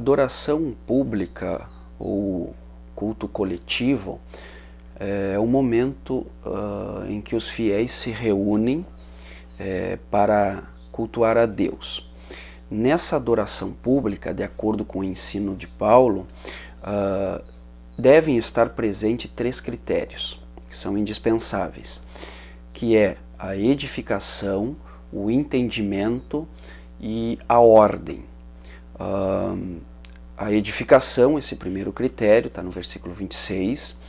adoração pública ou culto coletivo é o momento em que os fiéis se reúnem para cultuar a Deus. Nessa adoração pública, de acordo com o ensino de Paulo, devem estar presentes 3 critérios que são indispensáveis, que é a edificação, o entendimento e a ordem. A edificação, esse primeiro critério, está no versículo 26,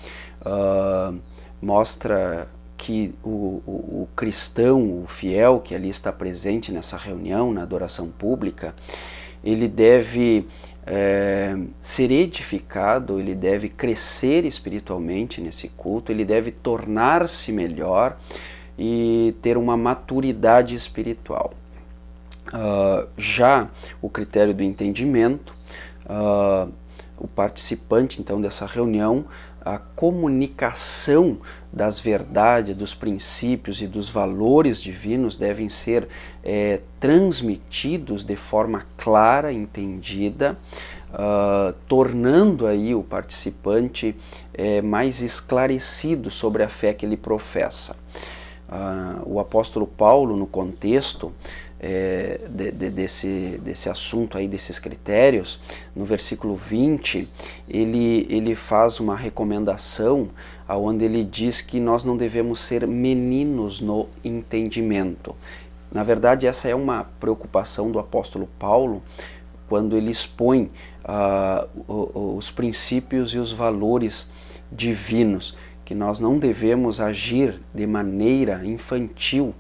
mostra que o cristão, o fiel que ali está presente nessa reunião, na adoração pública, ele deve ser edificado, ele deve crescer espiritualmente nesse culto, ele deve tornar-se melhor e ter uma maturidade espiritual. Já o critério do entendimento, o participante então dessa reunião, a comunicação das verdades, dos princípios e dos valores divinos devem ser transmitidos de forma clara, entendida, tornando aí o participante mais esclarecido sobre a fé que ele professa. O apóstolo Paulo, no contexto desse assunto aí, desses critérios, no versículo 20, ele faz uma recomendação onde ele diz que nós não devemos ser meninos no entendimento. Na verdade, essa é uma preocupação do apóstolo Paulo quando ele expõe os princípios e os valores divinos, que nós não devemos agir de maneira infantil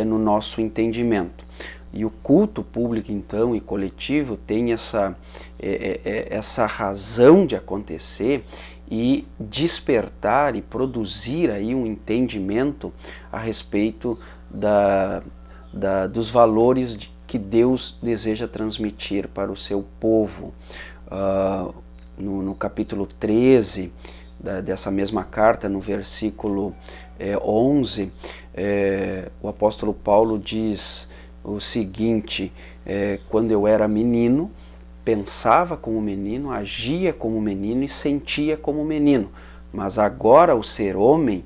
no nosso entendimento. E o culto público, então, e coletivo tem essa razão de acontecer e despertar e produzir aí um entendimento a respeito dos valores que Deus deseja transmitir para o seu povo. No capítulo 13 dessa mesma carta, no versículo 11, o apóstolo Paulo diz o seguinte: quando eu era menino, pensava como menino, agia como menino e sentia como menino, mas agora, ao ser homem,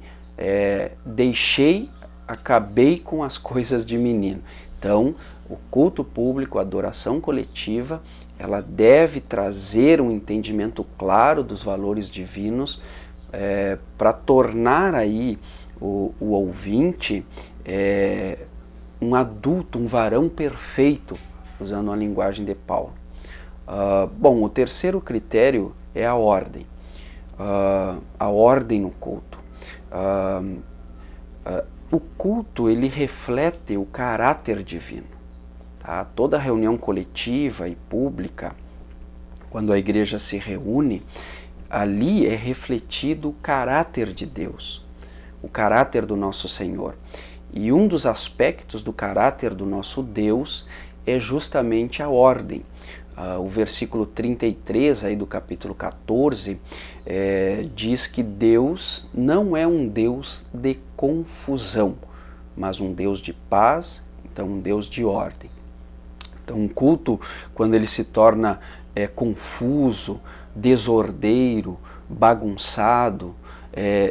acabei com as coisas de menino. Então, o culto público, a adoração coletiva, ela deve trazer um entendimento claro dos valores divinos para tornar aí o ouvinte um adulto, um varão perfeito, usando a linguagem de Paulo. Bom, o terceiro critério é a ordem no culto. O culto, ele reflete o caráter divino. Tá? Toda reunião coletiva e pública, quando a igreja se reúne, ali é refletido o caráter de Deus, o caráter do nosso Senhor. E um dos aspectos do caráter do nosso Deus é justamente a ordem. O versículo 33 aí do capítulo 14 diz que Deus não é um Deus de confusão, mas um Deus de paz, então um Deus de ordem. Então um culto, quando ele se torna confuso, desordeiro, bagunçado,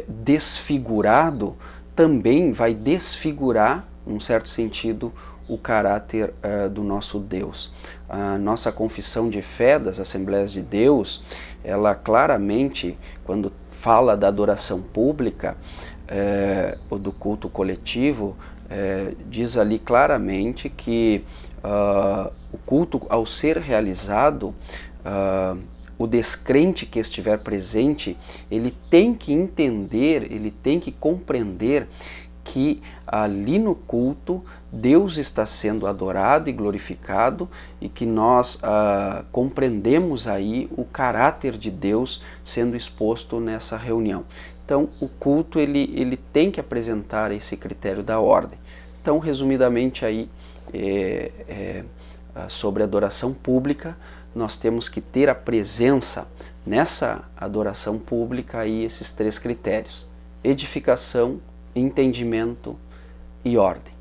desfigurado, também vai desfigurar, num certo sentido, o caráter do nosso Deus. A nossa confissão de fé das Assembleias de Deus, ela claramente, quando fala da adoração pública ou do culto coletivo, diz ali claramente que o culto, ao ser realizado, o descrente que estiver presente, ele tem que entender, ele tem que compreender que ali no culto Deus está sendo adorado e glorificado e que nós compreendemos aí o caráter de Deus sendo exposto nessa reunião. Então o culto ele tem que apresentar esse critério da ordem. Então, resumidamente aí, sobre a adoração pública, nós temos que ter a presença nessa adoração pública aí esses 3 critérios: edificação, entendimento e ordem.